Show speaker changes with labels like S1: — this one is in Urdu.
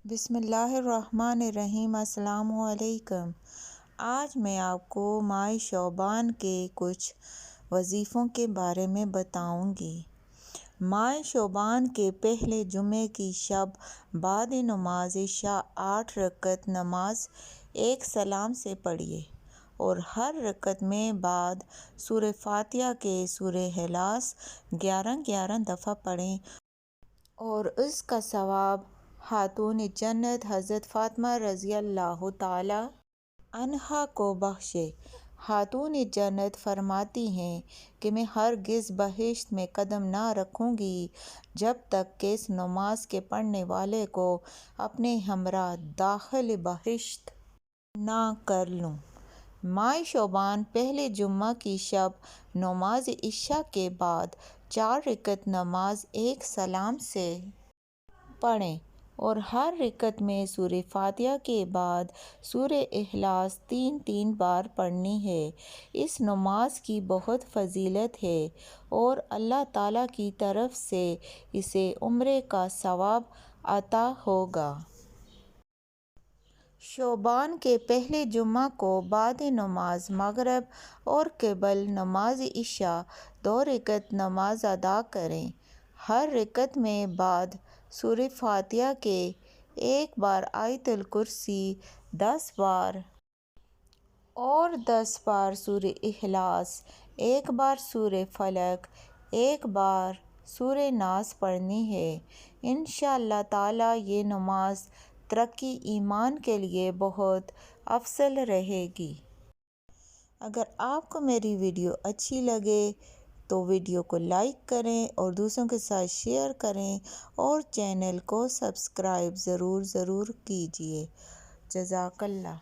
S1: بسم اللہ الرحمن الرحیم۔ السلام علیکم۔ آج میں آپ کو ماہ شعبان کے کچھ وظیفوں کے بارے میں بتاؤں گی۔ ماہ شعبان کے پہلے جمعے کی شب بعد نماز عشاء 8 رکعت نماز ایک سلام سے پڑھیے اور ہر رکعت میں بعد سورہ فاتحہ کے سورہ اخلاص 11 دفعہ پڑھیں اور اس کا ثواب خاتون جنت حضرت فاطمہ رضی اللہ تعالی عنہا کو بخشے۔ خاتون جنت فرماتی ہیں کہ میں ہرگز بہشت میں قدم نہ رکھوں گی جب تک کہ اس نماز کے پڑھنے والے کو اپنے ہمراہ داخل بہشت نہ کر لوں۔ ماہ شعبان پہلے جمعہ کی شب نماز عشاء کے بعد 4 رکعت نماز ایک سلام سے پڑھیں اور ہر رکعت میں سورہ فاتحہ کے بعد سورہ اخلاص 3 بار پڑھنی ہے۔ اس نماز کی بہت فضیلت ہے اور اللہ تعالیٰ کی طرف سے اسے عمرے کا ثواب عطا ہوگا۔ شعبان کے پہلے جمعہ کو بعد نماز مغرب اور قبل نماز عشاء 2 رکعت نماز ادا کریں۔ ہر رکعت میں بعد سورہ فاتحہ کے 1 بار آیت الکرسی، 10 بار اور 10 بار سورہ اخلاص، 1 بار سورہ فلق، 1 بار سورہ ناس پڑھنی ہے۔ انشاءاللہ تعالیٰ یہ نماز ترقی ایمان کے لیے بہت افضل رہے گی۔ اگر آپ کو میری ویڈیو اچھی لگے تو ویڈیو کو لائک کریں اور دوسروں کے ساتھ شیئر کریں اور چینل کو سبسکرائب ضرور کیجیے۔ جزاک اللہ۔